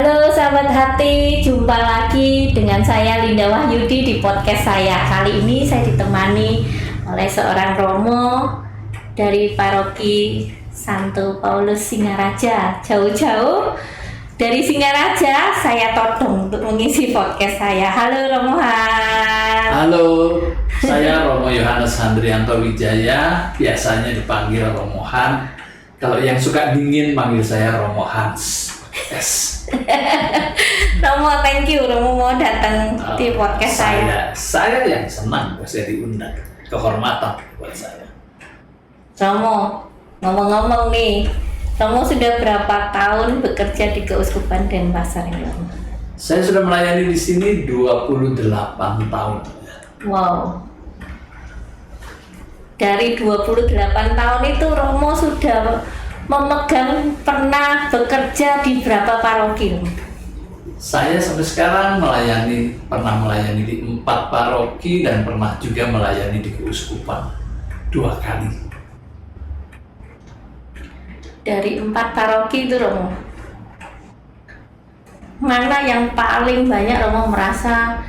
Halo sahabat hati, jumpa lagi dengan saya Linda Wahyudi di podcast saya. Kali ini saya ditemani oleh seorang Romo dari Paroki Santo Paulus Singaraja. Jauh-jauh dari Singaraja saya todong untuk mengisi podcast saya. Halo Romohan. Halo, saya Romo Yohanes Handrianto Wijaya, biasanya dipanggil Romohan. Kalau yang suka dingin manggil saya Romo Hans. Yes. Romo, thank you Romo mau datang di podcast saya. Saya yang senang saya diundang. Kehormatan buat saya. Romo, ngomong-ngomong nih, Romo sudah berapa tahun bekerja di Keuskupan Denpasar ini, Romo? Saya sudah melayani di sini 28 tahun. Wow. Dari 28 tahun itu Romo sudah pernah bekerja di berapa paroki? Saya sampai sekarang pernah melayani di 4 paroki dan pernah juga melayani di Keuskupan 2 kali. Dari 4 paroki itu Romo, mana yang paling banyak Romo merasa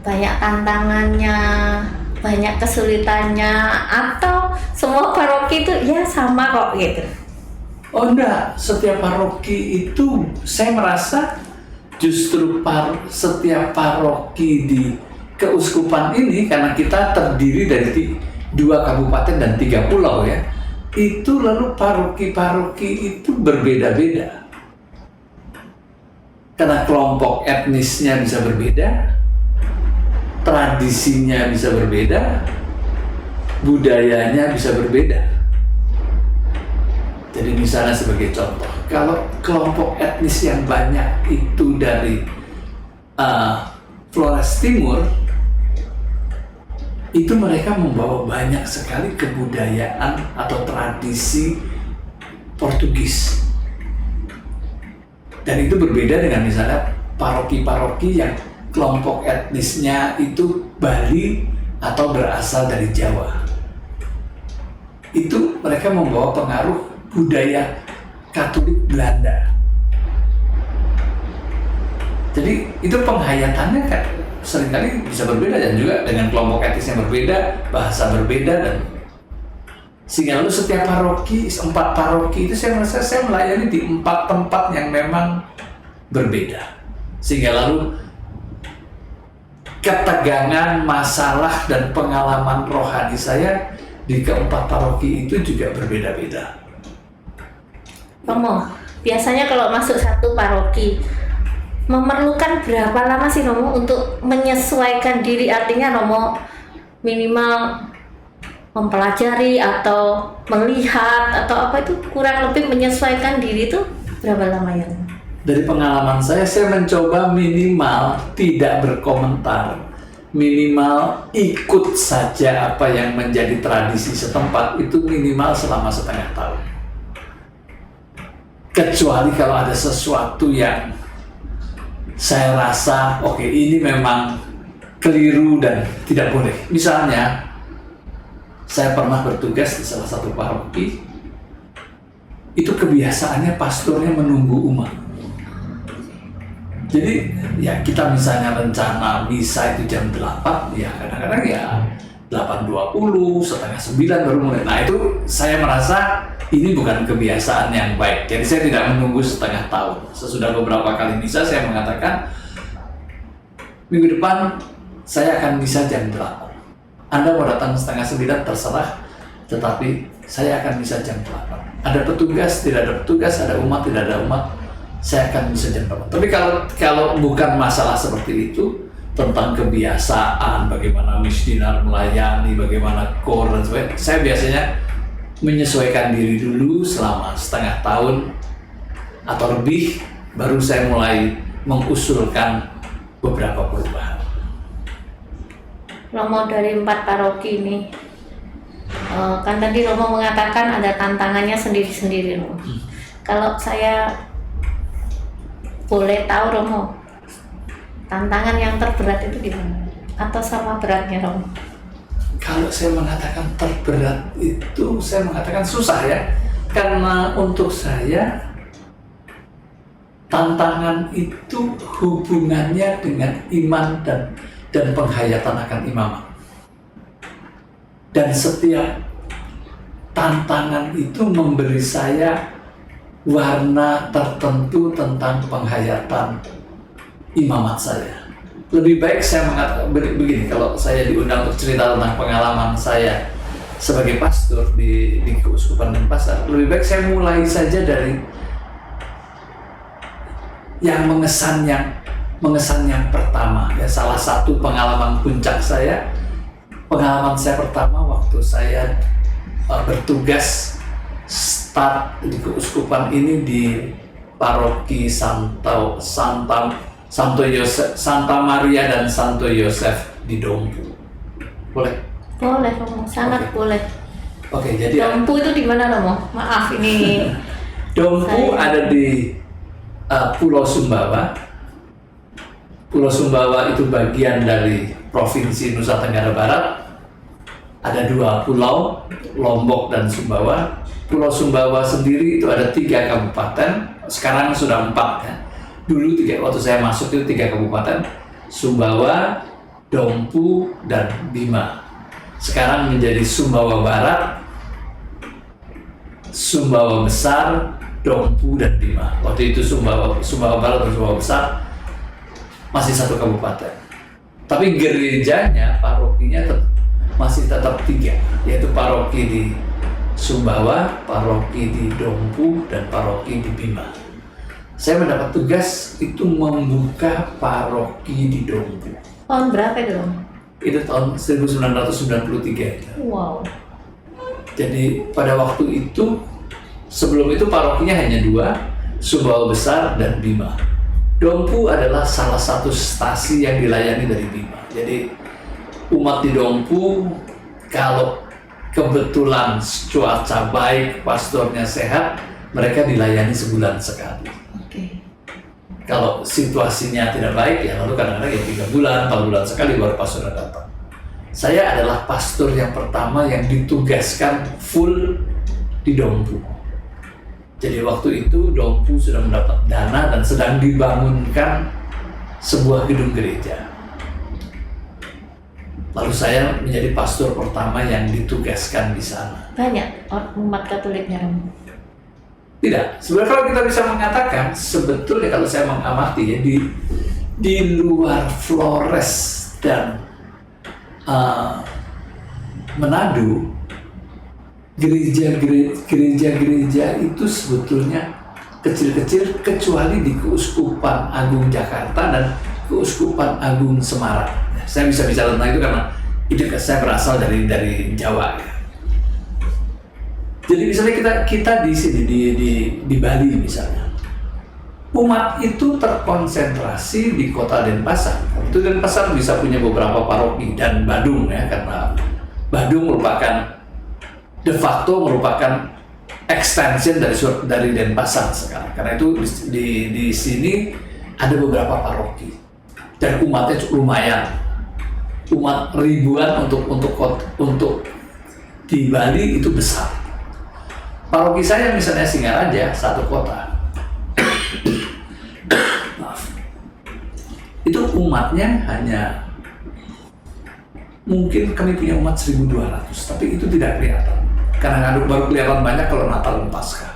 banyak tantangannya, banyak kesulitannya, atau semua paroki itu ya sama kok gitu? Oh enggak, setiap paroki itu saya merasa justru setiap paroki di keuskupan ini, karena kita terdiri dari 2 kabupaten dan 3 pulau ya, itu lalu paroki-paroki itu berbeda-beda. Karena kelompok etnisnya bisa berbeda, tradisinya bisa berbeda, budayanya bisa berbeda. Jadi misalnya sebagai contoh, kalau kelompok etnis yang banyak itu dari Flores Timur, itu mereka membawa banyak sekali kebudayaan atau tradisi Portugis. Dan itu berbeda dengan misalnya paroki-paroki yang kelompok etnisnya itu Bali atau berasal dari Jawa. Itu mereka membawa pengaruh budaya Katolik Belanda. Jadi itu penghayatannya kan seringkali bisa berbeda, dan juga dengan kelompok etnis yang berbeda, bahasa berbeda, dan sehingga lalu setiap paroki, 4 paroki itu saya merasa saya melayani di 4 tempat yang memang berbeda. Sehingga lalu ketegangan, masalah, dan pengalaman rohani saya di keempat paroki itu juga berbeda-beda. Romo, biasanya kalau masuk satu paroki memerlukan berapa lama sih Romo untuk menyesuaikan diri? Artinya Romo minimal mempelajari atau melihat atau apa itu, kurang lebih menyesuaikan diri itu berapa lama ya? Dari pengalaman saya mencoba minimal tidak berkomentar, minimal ikut saja apa yang menjadi tradisi setempat, itu minimal selama setengah tahun. Kecuali kalau ada sesuatu yang saya rasa oke, ini memang keliru dan tidak boleh. Misalnya, saya pernah bertugas di salah satu paroki, itu kebiasaannya pastornya menunggu umat. Jadi ya kita misalnya rencana misa itu jam 8, ya kadang-kadang ya 8.20, setengah 9 baru mulai. Nah itu saya merasa ini bukan kebiasaan yang baik. Jadi saya tidak menunggu setengah tahun. Sesudah beberapa kali misa saya mengatakan, minggu depan saya akan misa jam 8. Anda mau datang setengah 9 terserah, tetapi saya akan misa jam 8. Ada petugas, tidak ada petugas, ada umat, tidak ada umat, saya akan misa jam 8. Tapi kalau bukan masalah seperti itu, tentang kebiasaan, bagaimana misdinar melayani, bagaimana kor dan sebagainya, saya biasanya menyesuaikan diri dulu selama setengah tahun atau lebih, baru saya mulai mengusulkan beberapa perubahan. Romo, dari 4 paroki ini, kan tadi Romo mengatakan ada tantangannya sendiri-sendiri Romo. Kalau saya boleh tahu Romo, tantangan yang terberat itu di mana? Atau sama beratnya Romo? Kalau saya mengatakan terberat itu, saya mengatakan susah ya. Karena untuk saya tantangan itu hubungannya dengan iman dan penghayatan akan imamat. Dan setiap tantangan itu memberi saya warna tertentu tentang penghayatan imamat saya. Lebih baik saya mengatakan begini, kalau saya diundang untuk cerita tentang pengalaman saya sebagai pastor di Keuskupan Denpasar, lebih baik saya mulai saja dari yang mengesan yang pertama. Ya, salah satu pengalaman puncak saya, pengalaman saya pertama waktu saya bertugas start di keuskupan ini di paroki Santa Maria dan Santo Yosef di Dompu. Boleh? Boleh, Romo. Sangat boleh. Oke, jadi Dompu itu di mana, Romo? Maaf ini. Dompu ada di Pulau Sumbawa. Pulau Sumbawa itu bagian dari Provinsi Nusa Tenggara Barat. Ada 2 pulau, Lombok dan Sumbawa. Pulau Sumbawa sendiri itu ada 3 kabupaten, sekarang sudah 4 ya. Dulu waktu saya masuk itu 3 kabupaten, Sumbawa, Dompu, dan Bima. Sekarang menjadi Sumbawa Barat, Sumbawa Besar, Dompu, dan Bima. Waktu itu Sumbawa Barat dan Sumbawa Besar masih 1 kabupaten. Tapi gerejanya, parokinya masih tetap 3, yaitu paroki di Sumbawa, paroki di Dompu, dan paroki di Bima. Saya mendapat tugas itu membuka paroki di Dompu. Tahun berapa itu, Romo? Itu tahun 1993. Wow. Jadi pada waktu itu, sebelum itu parokinya hanya 2, Sumbawa Besar dan Bima. Dompu adalah salah satu stasi yang dilayani dari Bima. Jadi umat di Dompu, kalau kebetulan cuaca baik, pastornya sehat, mereka dilayani sebulan sekali. Oke. Kalau situasinya tidak baik, ya lalu kadang-kadang ya 3 bulan, 4 bulan sekali baru pastornya datang. Saya adalah pastor yang pertama yang ditugaskan full di Dompu. Jadi waktu itu Dompu sudah mendapat dana dan sedang dibangunkan sebuah gedung gereja. Lalu saya menjadi pastor pertama yang ditugaskan di sana. Banyak umat Katoliknya, Romo? Tidak. Sebenarnya kalau kita bisa mengatakan, sebetulnya kalau saya mengamati ya, di luar Flores dan Manado, gereja-gereja itu sebetulnya kecil-kecil, kecuali di Keuskupan Agung Jakarta dan Keuskupan Agung Semarang. Saya bisa bicara tentang itu karena saya berasal dari Jawa. Jadi misalnya kita di sini di Bali misalnya, umat itu terkonsentrasi di kota Denpasar. Itu Denpasar bisa punya beberapa paroki dan Badung ya, karena Badung de facto merupakan extension dari Denpasar sekarang. Karena itu di sini ada beberapa paroki dan umatnya cukup lumayan. Umat ribuan untuk di Bali itu besar. Paroki saya misalnya Singaraja, 1 kota. Maaf. Itu umatnya hanya mungkin kami punya umat 1.200, tapi itu tidak kelihatan. Karena baru kelihatan banyak kalau Natal dan Paskah.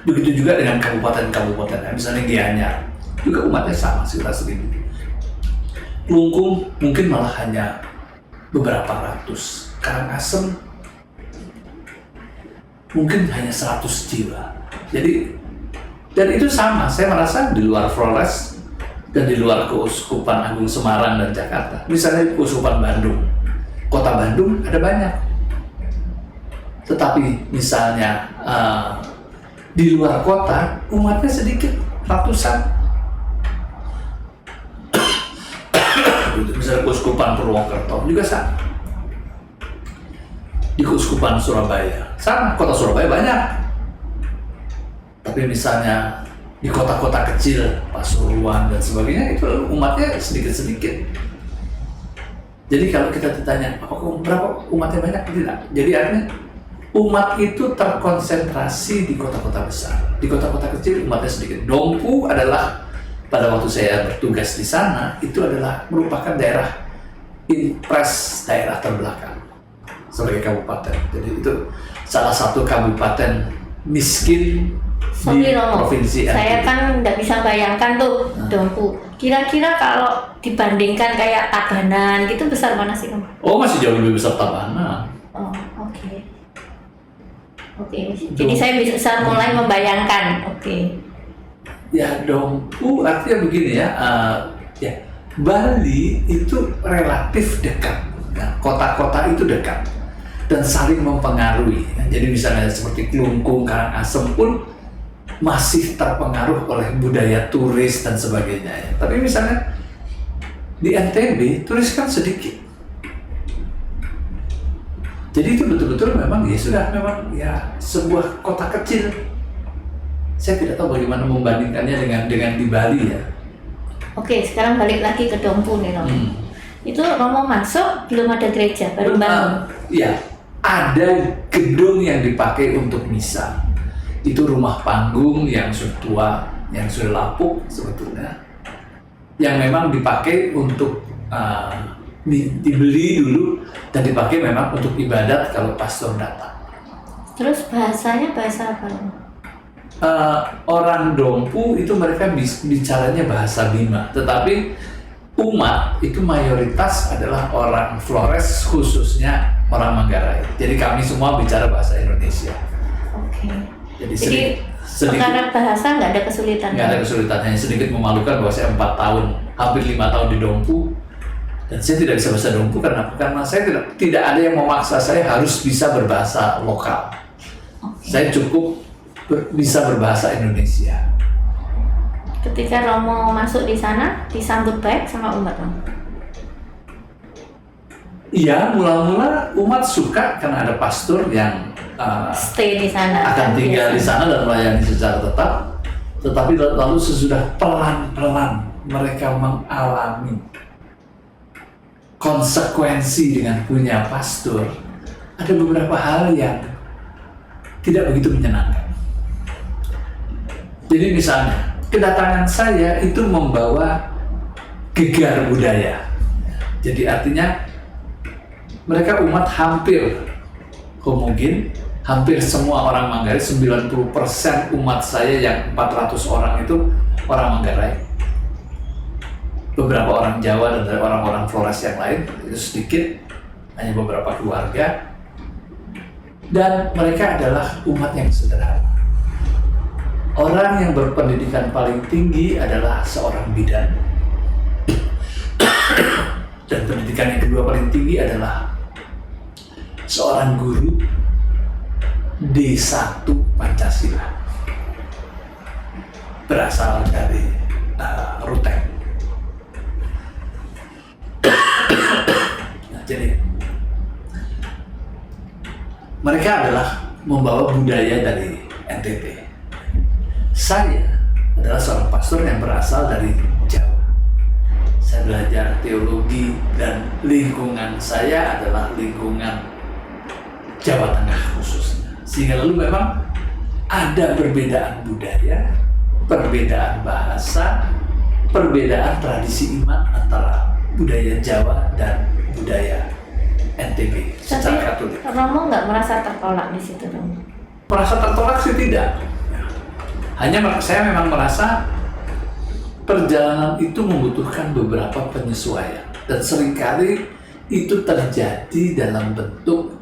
Begitu juga dengan kabupaten-kabupaten, misalnya Gianyar, juga umatnya sama, sekitar 1.000. Klungkung mungkin malah hanya beberapa ratus. Karangasem mungkin hanya 100 jiwa. Jadi, dan itu sama, saya merasa di luar Flores dan di luar Keuskupan Agung Semarang dan Jakarta. Misalnya Keuskupan Bandung, Kota Bandung ada banyak. Tetapi misalnya di luar kota, umatnya sedikit, ratusan. Misalnya Keuskupan Purwokerto juga sama. Di Keuskupan Surabaya sama, kota Surabaya banyak. Tapi misalnya di kota-kota kecil, Pasuruan dan sebagainya, itu umatnya sedikit-sedikit. Jadi kalau kita ditanya, apakah berapa umatnya banyak? Tidak. Jadi artinya umat itu terkonsentrasi di kota-kota besar. Di kota-kota kecil umatnya sedikit. Dompu adalah pada waktu saya bertugas di sana itu adalah merupakan daerah impres, daerah terbelakang sebagai kabupaten. Jadi itu salah satu kabupaten miskin Sorry, di Romo, provinsi saya NTB. kan nggak bisa bayangkan tuh Dompu. Kira-kira kalau dibandingkan kayak Tabanan gitu besar mana sih, Romo? Oh, masih jauh lebih besar Tabanan. Oh, oke. Oke, jadi saya bisa mulai membayangkan. Oke. Ya, Dompu artinya begini ya, ya Bali itu relatif dekat. Nah, kota-kota itu dekat dan saling mempengaruhi. Jadi misalnya seperti Klungkung, Karangasem pun masih terpengaruh oleh budaya turis dan sebagainya. Tapi misalnya di NTB turis kan sedikit. Jadi itu betul-betul memang ya sudah memang ya sebuah kota kecil. Saya tidak tahu bagaimana membandingkannya dengan di Bali ya. Oke, sekarang balik lagi ke Dompu nih, Romo. Itu Romo masuk belum ada gereja, baru bangun. Iya, ada gedung yang dipakai untuk misa. Itu rumah panggung yang sudah tua, yang sudah lapuk sebetulnya, yang memang dipakai untuk dibeli dulu dan dipakai memang untuk ibadat kalau pastor datang. Terus bahasanya bahasa apa, Romo? Orang Dompu itu mereka bicaranya bahasa Bima, tetapi umat itu mayoritas adalah orang Flores, khususnya orang Manggarai. Jadi kami semua bicara bahasa Indonesia. Oke. Jadi sedikit perkara bahasa nggak ada kesulitan. nggak ada kesulitan, hanya sedikit memalukan bahwa saya 4 tahun, hampir 5 tahun di Dompu, dan saya tidak bisa bahasa Dompu karena saya tidak ada yang memaksa saya harus bisa berbahasa lokal. Oke. Saya cukup bisa berbahasa Indonesia. Ketika Romo masuk di sana, disambut baik sama umat, Romo? Iya, mula-mula umat suka karena ada pastor yang Stay di sana. akan tinggal biasa. di sana dan melayani secara tetap. Tetapi lalu sesudah pelan-pelan mereka mengalami konsekuensi dengan punya pastor, ada beberapa hal yang tidak begitu menyenangkan. Jadi misalnya, kedatangan saya itu membawa gegar budaya. Jadi artinya mereka umat hampir homogen, hampir semua orang Manggarai, 90% umat saya yang 400 orang itu orang Manggarai. Beberapa orang Jawa dan dari orang-orang Flores yang lain, itu sedikit, hanya beberapa keluarga. Dan mereka adalah umat yang sederhana. Orang yang berpendidikan paling tinggi adalah seorang bidan. Dan pendidikan yang kedua paling tinggi adalah seorang guru D1 Pancasila. Berasal dari Ruteng. Nah, jadi mereka adalah membawa budaya dari NTB. Saya adalah seorang pastor yang berasal dari Jawa. Saya belajar teologi dan lingkungan saya adalah lingkungan Jawa Tengah khususnya. Sehingga lalu memang ada perbedaan budaya, perbedaan bahasa, perbedaan tradisi iman antara budaya Jawa dan budaya NTB secara Katolik. Romo nggak merasa tertolak di situ, Romo? Merasa tertolak sih tidak. Hanya saya memang merasa perjalanan itu membutuhkan beberapa penyesuaian dan seringkali itu terjadi dalam bentuk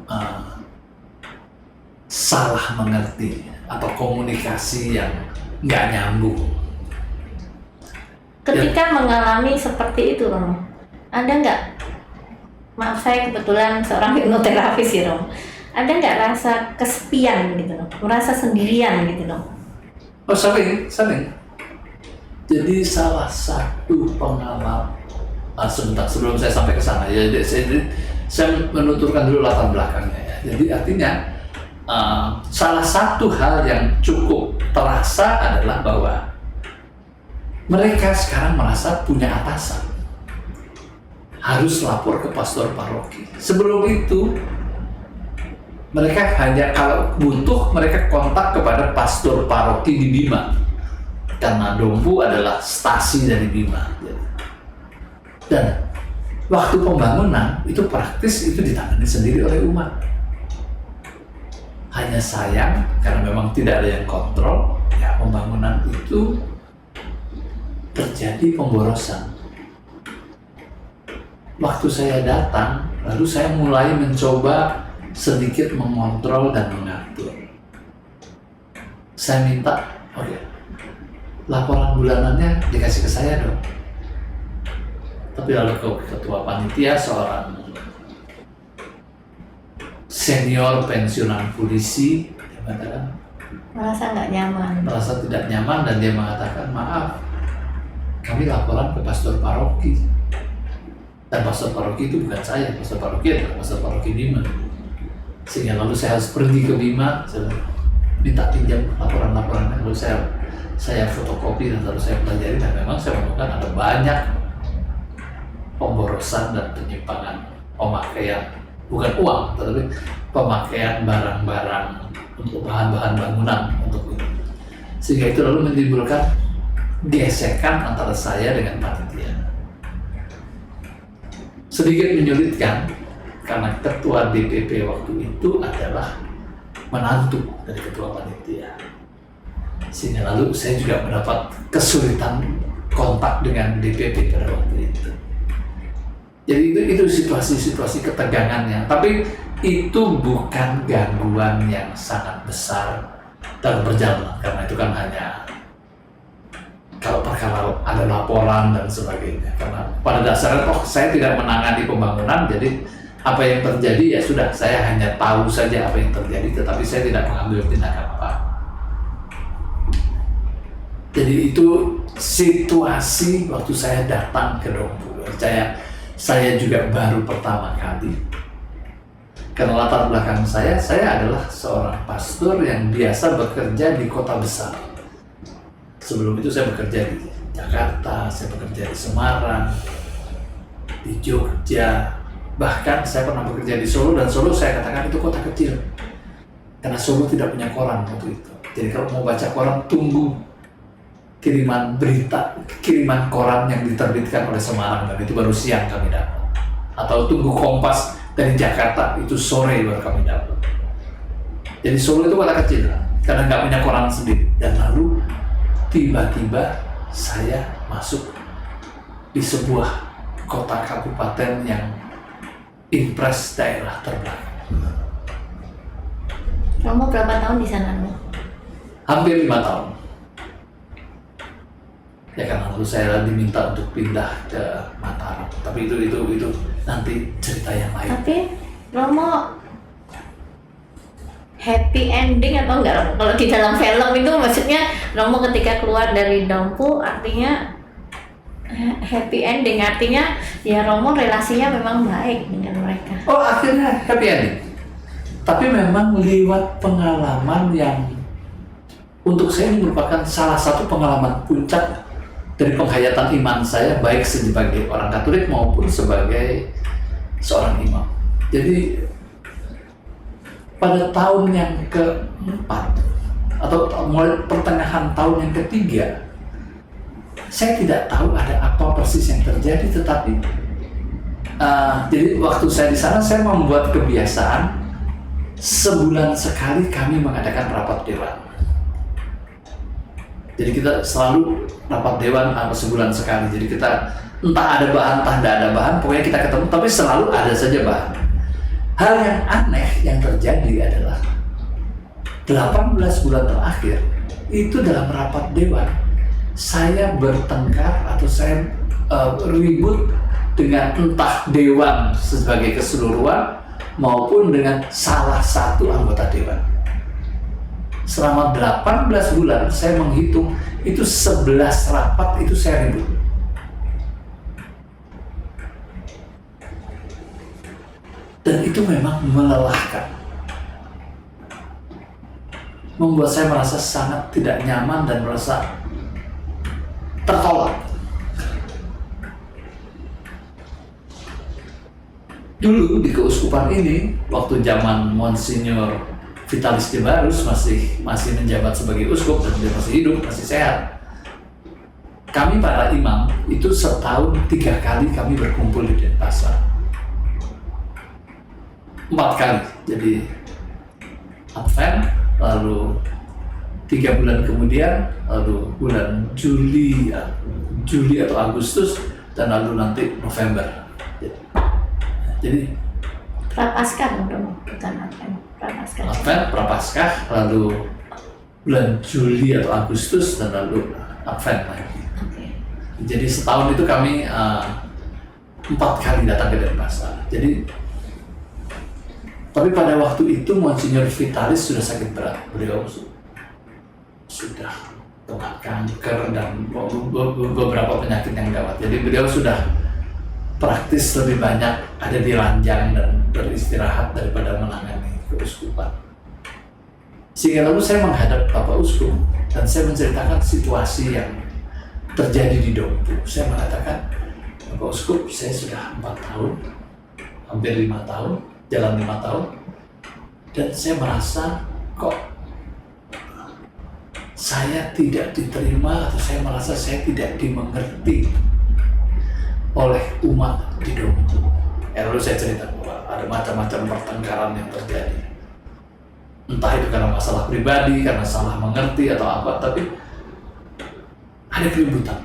salah mengerti atau komunikasi yang nggak nyambung. Ketika mengalami seperti itu, Romo, ada nggak? Maaf, saya kebetulan seorang hipnoterapis sih, Romo. Ada nggak rasa kesepian gitu, Romo? Merasa sendirian gitu, Romo? Oh, sering. Jadi salah satu pengalaman, sebentar sebelum saya sampai ke sana ya, saya menuturkan dulu latar belakangnya ya. Jadi artinya salah satu hal yang cukup terasa adalah bahwa mereka sekarang merasa punya atasan, harus lapor ke pastor paroki. Sebelum itu Mereka hanya kalau butuh mereka kontak kepada pastor paroki di Bima, karena Dompu adalah stasi dari Bima. Dan waktu pembangunan itu praktis itu ditangani sendiri oleh umat. Hanya sayang karena memang tidak ada yang kontrol, ya pembangunan itu terjadi pemborosan. Waktu saya datang, lalu saya mulai mencoba sedikit mengontrol dan mengatur. Saya minta, laporan bulanannya dikasih ke saya dong. Tapi lalu ke ketua panitia, seorang senior pensiunan polisi, dia mengatakan Merasa nggak nyaman. merasa tidak nyaman dan dia mengatakan, maaf, kami laporan ke pastor paroki. Dan pastor paroki itu bukan saya, pastor paroki adalah pastor paroki Bima. Sehingga lalu saya harus pergi ke Bima, saya minta pinjam laporan-laporannya, lalu saya fotokopi dan lalu saya pelajari, dan memang saya menemukan ada banyak pemborosan dan penyimpangan pemakaian, bukan uang, tetapi pemakaian barang-barang untuk bahan-bahan bangunan untuk itu. Sehingga itu lalu menimbulkan gesekan antara saya dengan panitia. Sedikit menyulitkan karena ketua DPP waktu itu adalah menantu dari ketua panitia. Sehingga lalu saya juga mendapat kesulitan kontak dengan DPP pada waktu itu. Jadi itu situasi-situasi ketegangannya. Tapi itu bukan gangguan yang sangat besar dalam perjalanan, karena itu kan hanya kalau perkara ada laporan dan sebagainya. Karena pada dasarnya saya tidak menangani pembangunan, jadi apa yang terjadi ya sudah, saya hanya tahu saja apa yang terjadi, tetapi saya tidak mengambil tindakan apa. Jadi itu situasi waktu saya datang ke Dompu. Saya juga baru pertama kali. Karena latar belakang saya adalah seorang pastor yang biasa bekerja di kota besar. Sebelum itu saya bekerja di Jakarta, saya bekerja di Semarang, di Jogja. Bahkan saya pernah bekerja di Solo, dan Solo saya katakan itu kota kecil. Karena Solo tidak punya koran waktu itu. Jadi kalau mau baca koran, tunggu kiriman berita, kiriman koran yang diterbitkan oleh Semarang, dan itu baru siang kami dapat. Atau tunggu Kompas dari Jakarta, itu sore baru kami dapat. Jadi Solo itu kota kecil, karena nggak punya koran sendiri. Dan lalu tiba-tiba saya masuk di sebuah kota kabupaten yang impres daerah terbelakang. Kamu berapa tahun di sana? Hampir 5 tahun. Ya karena lalu saya diminta untuk pindah ke Mataram. Tapi itu nanti cerita yang lain. Tapi Romo happy ending atau enggak Romo? Kalau di dalam film itu maksudnya Romo ketika keluar dari Dompu artinya happy ending, artinya ya Romo relasinya memang baik dengan mereka. Oh, akhirnya happy ending. Tapi memang lewat pengalaman yang untuk saya ini merupakan salah satu pengalaman puncak dari penghayatan iman saya, baik sebagai orang Katolik maupun sebagai seorang imam. Jadi pada tahun yang keempat atau mulai pertengahan tahun yang ketiga, saya tidak tahu ada apa persis yang terjadi, tetapi jadi waktu saya di sana saya membuat kebiasaan sebulan sekali kami mengadakan rapat dewan. Jadi kita selalu rapat dewan sebulan sekali. Jadi kita entah ada bahan, entah tidak ada bahan, pokoknya kita ketemu, tapi selalu ada saja bahan. Hal yang aneh yang terjadi adalah 18 bulan terakhir itu dalam rapat dewan saya bertengkar atau saya ribut dengan entah dewan sebagai keseluruhan maupun dengan salah satu anggota dewan. Selama 18 bulan saya menghitung itu 11 rapat itu saya ribut. Dan itu memang melelahkan. Membuat saya merasa sangat tidak nyaman dan merasa tertolak. dulu di keuskupan ini, waktu zaman Monsinyur Vitalis Jebarus masih menjabat sebagai uskup dan dia masih hidup, masih sehat. Kami para imam itu setahun 3 kali kami berkumpul di Denpasar. 4 kali, jadi Advent, lalu 3 bulan kemudian, lalu bulan Juli atau Agustus, dan lalu nanti November. Jadi Prapaskah bukan Advent. Prapaskah. Advent, Prapaskah, lalu bulan Juli atau Agustus, dan lalu Advent lagi. Okay. Jadi setahun itu kami 4 kali datang ke Denpasar. Jadi, tapi pada waktu itu Monsinyur Vitalis sudah sakit berat. Beliau sudah kena kanker dan beberapa penyakit yang gawat. Jadi beliau sudah praktis lebih banyak ada di ranjang dan beristirahat daripada menangani keuskupan. Sehingga lalu saya menghadap Bapak Uskup dan saya menceritakan situasi yang terjadi di Dompu. Saya mengatakan, Bapak Uskup, saya sudah 4 tahun, hampir 5 tahun, jalan 5 tahun, dan saya merasa kok saya tidak diterima atau saya merasa saya tidak dimengerti oleh umat di Dompu. Lalu saya cerita bahwa ada macam-macam pertengkaran yang terjadi. Entah itu karena masalah pribadi, karena salah mengerti atau apa, tapi ada keributan.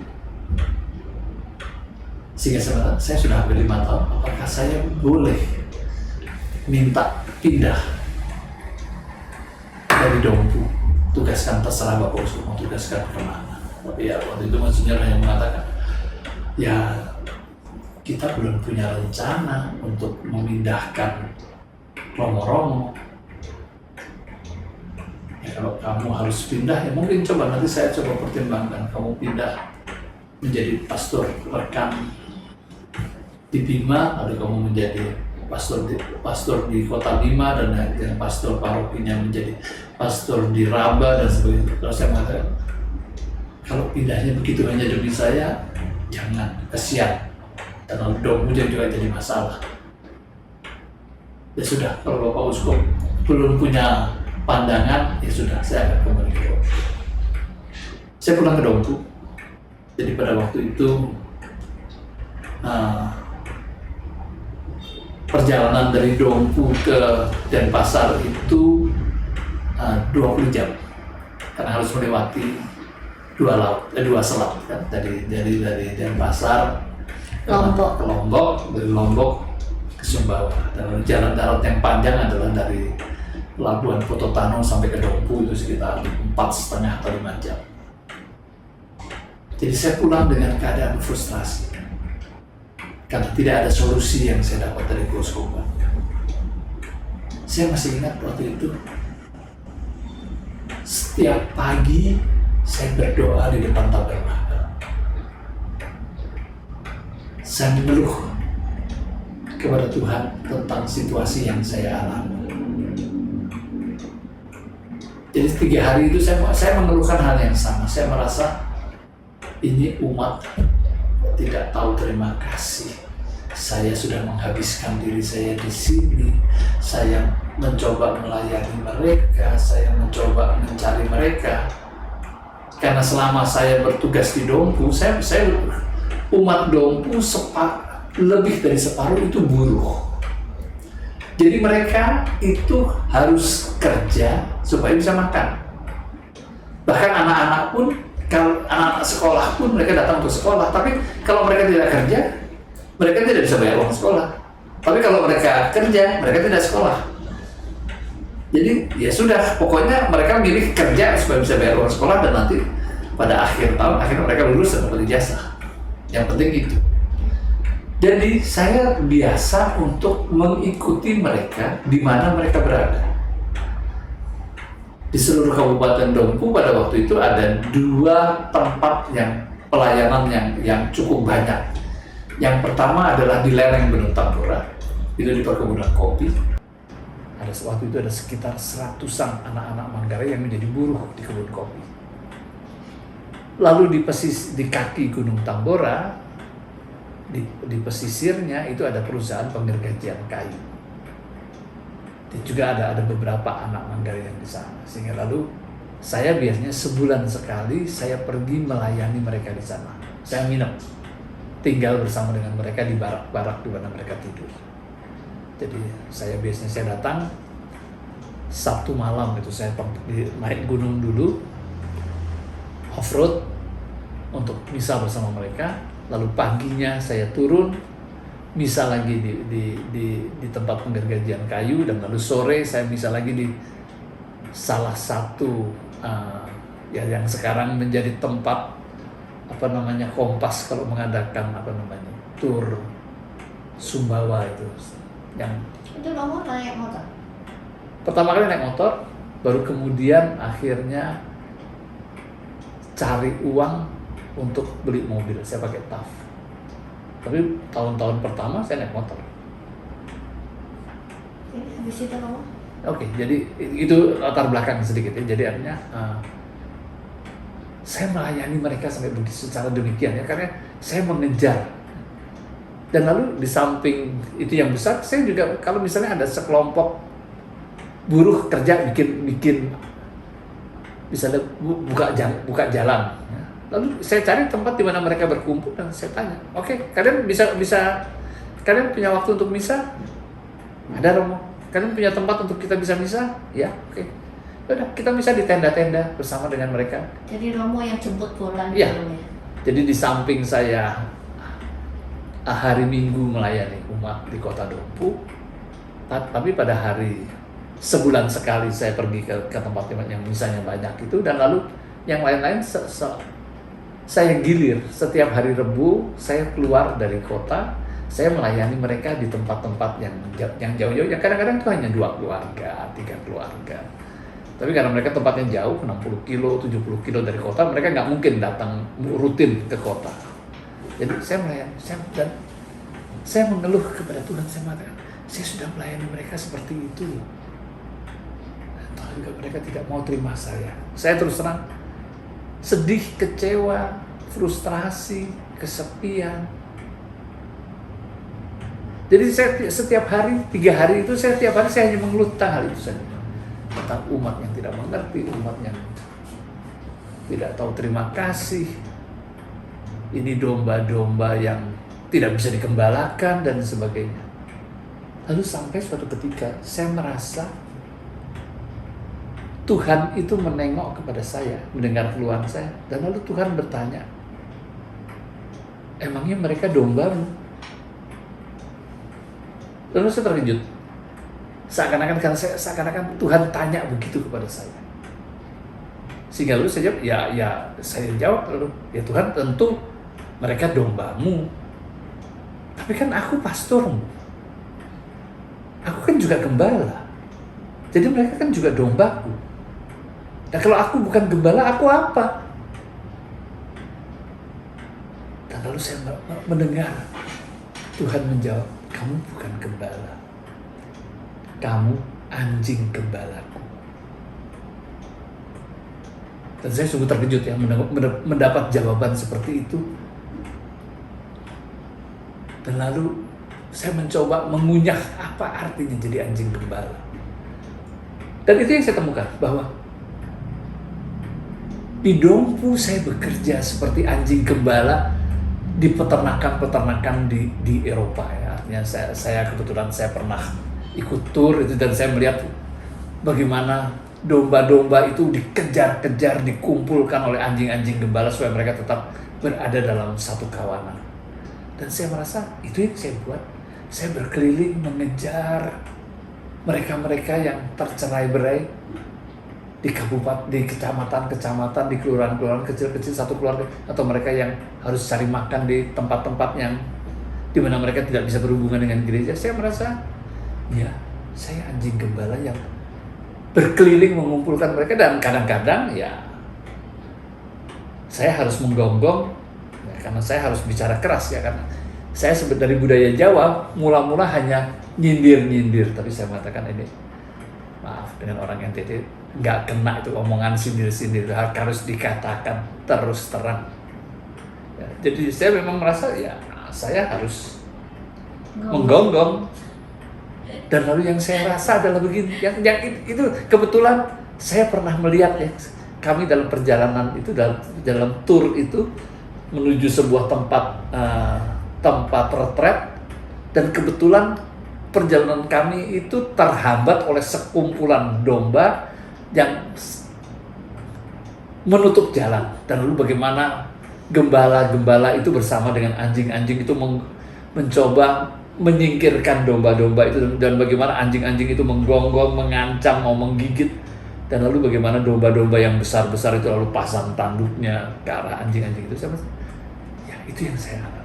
Sehingga saya sudah hampir 5 tahun, apakah saya boleh minta pindah dari Dompu? Tugaskan, terserah Bapak Uskup mau tugaskan kemana. Tapi ya waktu itu Monsinyur hanya mengatakan, ya kita belum punya rencana untuk memindahkan romo-romo. Ya kalau kamu harus pindah, ya mungkin nanti saya coba pertimbangkan kamu pindah menjadi pastor rekan di Bima, lalu kamu menjadi pastor di Kota Bima, dan yang pastor parokinya menjadi pastor di Raba dan sebagainya. Terus saya mengatakan, kalau pindahnya begitu hanya demi saya, jangan, kasihan. Dan lalu Dompu juga jadi masalah. Ya sudah, kalau Bapak Uskup belum punya pandangan, ya sudah, saya akan kembali ke Dompu. Saya pulang ke Dompu. Jadi pada waktu itu perjalanan dari Dompu ke Denpasar itu 20 jam, karena harus melewati 2 selat kan, dari Denpasar Lombok. ke Lombok, dari Lombok ke Sumbawa. Dan jalan darat yang panjang adalah dari Pelabuhan Pototano sampai ke Dompu itu sekitar 4,5 atau 5 jam. Jadi saya pulang dengan keadaan frustrasi karena tidak ada solusi yang saya dapat dari keuskupan. Saya masih ingat waktu itu, setiap pagi saya berdoa di depan tabernakel. Saya mengeluh kepada Tuhan tentang situasi yang saya alami. Jadi 3 hari itu saya mengeluhkan hal yang sama. Saya merasa ini umat tidak tahu terima kasih. Saya sudah menghabiskan diri saya di sini. Saya mencoba melayani mereka. Saya mencoba mencari mereka. Karena selama saya bertugas di Dompu, saya umat Dompu lebih dari separuh itu buruh. Jadi mereka itu harus kerja supaya bisa makan. Bahkan anak-anak pun, kalau anak-anak sekolah pun mereka datang untuk sekolah. Tapi kalau mereka tidak kerja, mereka tidak bisa bayar uang sekolah. Tapi kalau mereka kerja, mereka tidak sekolah. Jadi ya sudah, pokoknya mereka milih kerja supaya bisa bayar uang sekolah, dan nanti pada akhir tahun akhirnya mereka lulus dan dapat ijazah. Yang penting itu. Jadi saya biasa untuk mengikuti mereka di mana mereka berada. Di seluruh Kabupaten Dompu pada waktu itu ada 2 tempat yang pelayanan yang cukup banyak. Yang pertama adalah di lereng Gunung Tambora, itu di perkebunan kopi. Waktu itu ada sekitar 100-an anak-anak Manggarai yang menjadi buruh di kebun kopi. Lalu di kaki Gunung Tambora, di pesisirnya itu ada perusahaan penggergajian kayu. Dan juga ada beberapa anak manggar yang di sana. Sehingga lalu saya biasanya sebulan sekali saya pergi melayani mereka di sana. Saya nginep, tinggal bersama dengan mereka di barak-barak di mana mereka tidur. Jadi saya datang Sabtu malam itu saya naik gunung dulu, off road untuk misa bersama mereka. Lalu paginya saya turun misa lagi di tempat penggergajian kayu, dan lalu sore saya misa lagi di salah satu yang sekarang menjadi tempat Kompas kalau mengadakan tur Sumbawa itu. Yang Itu kamu naik motor? pertama kali naik motor, baru kemudian akhirnya cari uang untuk beli mobil. Saya pakai TAF. Tapi tahun-tahun pertama saya naik motor. Habis itu kamu? Oke, jadi itu latar belakang sedikit ya. Jadi artinya saya melayani mereka sampai begitu secara demikian ya, karena saya mengejar. Dan lalu di samping itu yang besar, saya juga kalau misalnya ada sekelompok buruh kerja bikin misalnya buka jalan, ya. Lalu saya cari tempat di mana mereka berkumpul dan saya tanya, oke, kalian bisa kalian punya waktu untuk misa? Ada, Romo. Kalian punya tempat untuk kita bisa misa? Ya, oke. Udah, kita misa di tenda-tenda bersama dengan mereka. Jadi Romo yang jemput bola Iya. gitu ya? Jadi di samping saya hari Minggu melayani umat di Kota Dompu, tapi pada hari sebulan sekali saya pergi ke tempat yang misanya banyak itu, dan lalu yang lain-lain saya gilir. Setiap hari Rebu saya keluar dari kota, saya melayani mereka di tempat-tempat yang jauh-jauh. Ya kadang-kadang itu hanya 2 keluarga, 3 keluarga. Tapi karena mereka tempatnya jauh, 60 kilo, 70 kilo dari kota, mereka nggak mungkin datang rutin ke kota. Jadi saya melayani, dan saya mengeluh kepada Tuhan, saya mengatakan, saya sudah melayani mereka seperti itu. Juga mereka tidak mau terima saya. Saya terus terang sedih, kecewa, frustrasi, kesepian. Jadi saya setiap hari, 3 hari itu saya tiap hari saya hanya mengeluh tentang hal itu saja. Tentang umat yang tidak mengerti, umat yang tidak tahu terima kasih. Ini domba-domba yang tidak bisa dikembalakan dan sebagainya. Lalu sampai suatu ketika saya merasa Tuhan itu menengok kepada saya, mendengar keluhan saya, dan lalu Tuhan bertanya, emangnya mereka dombamu? Lalu saya terkejut, seakan-akan Tuhan tanya begitu kepada saya. Sehingga lalu saya jawab, ya saya jawab lalu, ya Tuhan, tentu mereka dombamu, tapi kan aku pastormu, aku kan juga gembala, jadi mereka kan juga dombaku. Nah kalau aku bukan gembala, aku apa? Dan lalu saya mendengar Tuhan menjawab, kamu bukan gembala, kamu anjing gembalaku. Dan saya sungguh terkejut ya mendapat jawaban seperti itu. Dan lalu saya mencoba mengunyah apa artinya jadi anjing gembala. Dan itu yang saya temukan, bahwa di Dompu saya bekerja seperti anjing gembala di peternakan di Eropa ya. Artinya saya kebetulan saya pernah ikut tur itu, dan saya melihat bagaimana domba-domba itu dikejar-kejar, dikumpulkan oleh anjing-anjing gembala supaya mereka tetap berada dalam satu kawanan. Dan saya merasa itu yang saya buat. Saya berkeliling mengejar mereka-mereka yang tercerai-berai di kabupaten, di kecamatan-kecamatan, di kelurahan-kelurahan kecil-kecil satu keluarga, atau mereka yang harus cari makan di tempat-tempat yang di mana mereka tidak bisa berhubungan dengan gereja. Saya merasa, ya, saya anjing gembala yang berkeliling mengumpulkan mereka, dan kadang-kadang ya saya harus menggonggong ya, karena saya harus bicara keras ya, karena saya dari budaya Jawa mula-mula hanya nyindir-nyindir, tapi saya mengatakan ini, maaf dengan orang NTT, nggak kena itu omongan sindir-sindir, harus dikatakan terus terang. Ya, jadi saya memang merasa ya saya harus menggonggong. Dan lalu yang saya rasa adalah begini, yang itu kebetulan saya pernah melihat ya, kami dalam perjalanan itu, dalam tour itu menuju sebuah tempat retret, dan kebetulan perjalanan kami itu terhambat oleh sekumpulan domba yang menutup jalan. Dan lalu bagaimana gembala-gembala itu bersama dengan anjing-anjing itu mencoba menyingkirkan domba-domba itu, dan bagaimana anjing-anjing itu menggonggong, mengancam, mau menggigit, dan lalu bagaimana domba-domba yang besar-besar itu lalu pasang tanduknya ke arah anjing-anjing itu. Ya itu yang saya alami.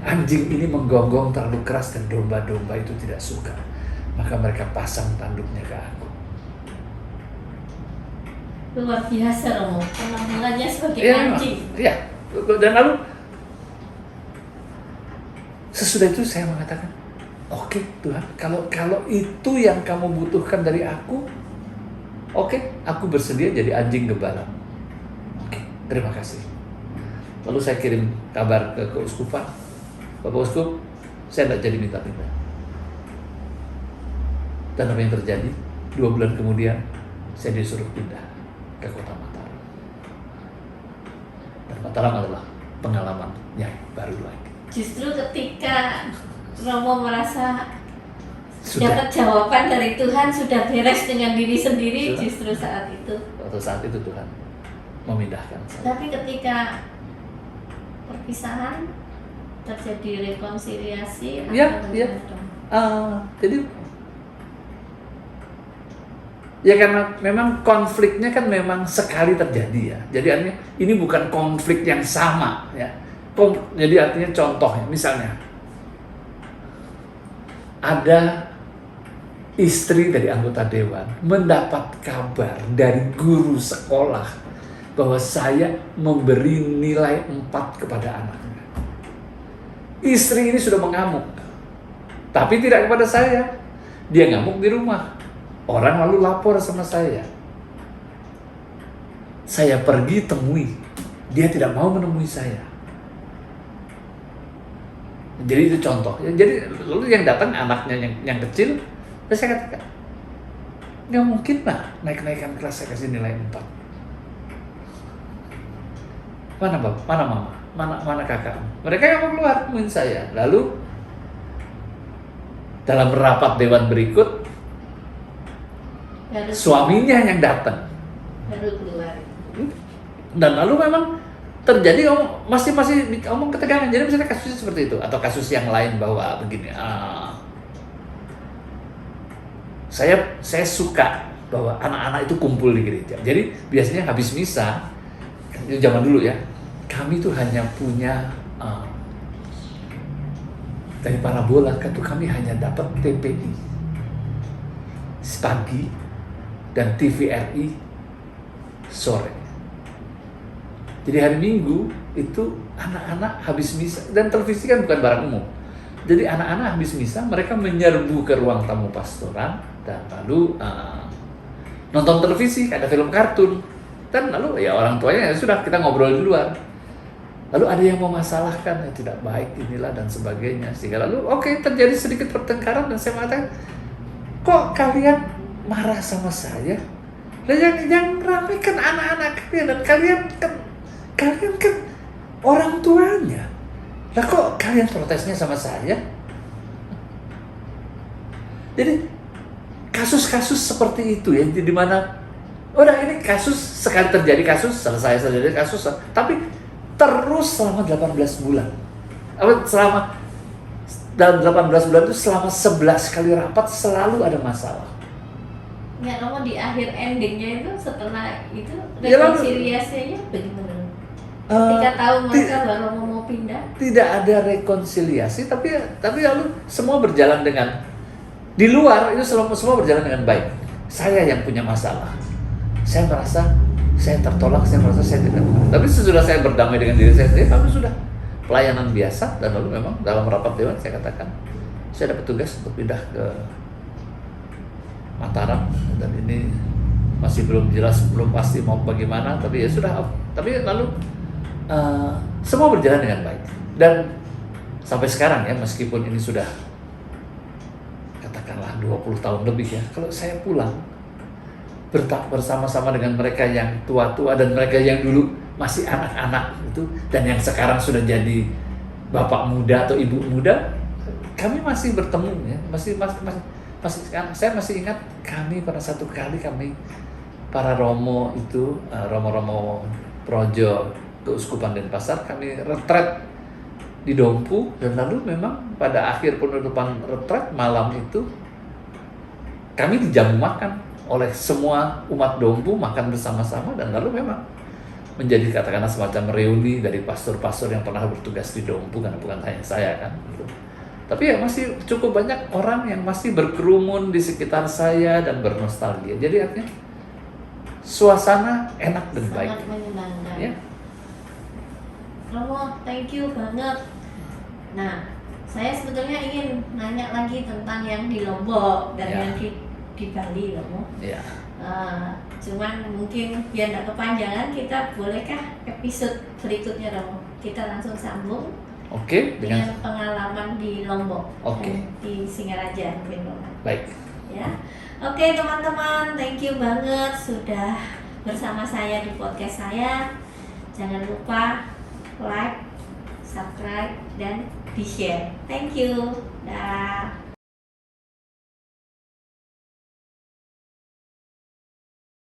Anjing ini menggonggong terlalu keras dan domba-domba itu tidak suka, maka mereka pasang tanduknya ke aku. Luar biasa Romo, penampilannya sebagai anjing. Iya, dan lalu sesudah itu saya mengatakan, oke, Tuhan, kalau itu yang kamu butuhkan dari aku, oke, aku bersedia jadi anjing gembala. Oke, terima kasih. Lalu saya kirim kabar ke keuskupan, Bapak Uskup, saya tidak jadi minta-minta. Dan apa yang terjadi? 2 bulan kemudian, saya disuruh pindah ke kota Mataram. Dan Mataram adalah pengalaman yang baru lagi. Justru ketika Romo merasa Sudah. dapat jawaban dari Tuhan, sudah beres dengan diri sendiri, Sudah. justru saat itu. Waktu saat itu Tuhan memindahkan saya. Tapi ketika perpisahan terjadi rekonsiliasi, Iya, atau iya. bagaimana? Jadi ya karena memang konfliknya kan memang sekali terjadi ya. Jadi artinya ini bukan konflik yang sama ya. Jadi artinya contohnya, misalnya ada istri dari anggota dewan mendapat kabar dari guru sekolah bahwa saya memberi nilai 4 kepada anaknya. Istri ini sudah mengamuk, tapi tidak kepada saya. Dia ngamuk di rumah. Orang lalu lapor sama saya. Saya pergi temui, dia tidak mau menemui saya. Jadi itu contoh. Jadi lalu yang datang anaknya yang kecil, terus saya katakan, nggak mungkin lah naik-naikan kelas saya kasih nilai 4. Mana bapak, mana mama, mana kakak? Mereka yang mau keluar temuin saya. Lalu dalam rapat dewan berikut, suaminya yang datang. Baru keluar. Dan lalu memang terjadi masih omong ketegangan. Jadi misalnya kasusnya seperti itu, atau kasus yang lain bahwa begini, saya suka bahwa anak-anak itu kumpul di gereja. Jadi biasanya habis misa, zaman dulu ya, kami tuh hanya punya dari parabola kan tuh kami hanya dapat TPI pagi dan TVRI sore. Jadi hari Minggu itu anak-anak habis misa, dan televisi kan bukan barang umum. Jadi anak-anak habis misa, mereka menyerbu ke ruang tamu pastoran dan lalu nonton televisi, ada film kartun. Dan lalu ya orang tuanya ya sudah, kita ngobrol di luar. Lalu ada yang memasalahkan, yang tidak baik inilah dan sebagainya. Sehingga lalu terjadi sedikit pertengkaran, dan saya mengatakan, kok kalian marah sama saya? Dan yang ramai kan anak-anak kalian, dan kalian kan orang tuanya. Lah kok kalian protesnya sama saya? Jadi kasus-kasus seperti itu ya, di mana udah ini kasus sekali terjadi, kasus selesai kasus, tapi terus selama 18 bulan. Selama dalam 18 bulan itu selama 11 kali rapat selalu ada masalah. Ya, kamu di akhir endingnya itu setelah itu Ya, lalu- rekonsiliasinya bagaimana? Ketika tahu mereka baru mau pindah? Tidak ada rekonsiliasi, tapi lalu semua berjalan dengan di luar itu semua berjalan dengan baik. Saya yang punya masalah. Saya merasa saya tertolak, saya merasa saya tidak. Tapi sesudah saya berdamai dengan diri saya sendiri, kami sudah pelayanan biasa. Dan lalu memang dalam rapat dewan saya katakan, saya dapat tugas untuk pindah ke Mataram, dan ini masih belum jelas, belum pasti mau bagaimana. Tapi ya sudah. Tapi lalu semua berjalan dengan baik. Dan sampai sekarang ya, meskipun ini sudah katakanlah 20 tahun lebih ya, kalau saya pulang bersama-sama dengan mereka yang tua-tua dan mereka yang dulu masih anak-anak itu, dan yang sekarang sudah jadi bapak muda atau ibu muda, kami masih bertemu ya, saya masih ingat kami pada satu kali kami para romo itu, romo-romo Projo Keuskupan Denpasar, kami retret di Dompu, dan lalu memang pada akhir penutupan retret malam itu kami dijamu makan oleh semua umat Dompu, makan bersama-sama, dan lalu memang menjadi katakanlah semacam reuni dari pastor-pastor yang pernah bertugas di Dompu, karena bukan hanya saya kan gitu. Tapi ya masih cukup banyak orang yang masih berkerumun di sekitar saya dan bernostalgia. Jadi artinya suasana enak dan baik. Sangat menyenangkan. Ya. Romo, thank you banget. Nah, saya sebetulnya ingin nanya lagi tentang yang di Lombok dan Ya. yang di Bali, Romo. Ya. Cuman mungkin biar nggak kepanjangan, kita bolehkah episode berikutnya, Romo? Kita langsung sambung Oke, dengan pengalaman di Lombok. Oke. Di Singaraja, mungkin, Romo. Baik. Ya. Oke, teman-teman, thank you banget sudah bersama saya di podcast saya. Jangan lupa like, subscribe, dan di-share. Thank you. Dah.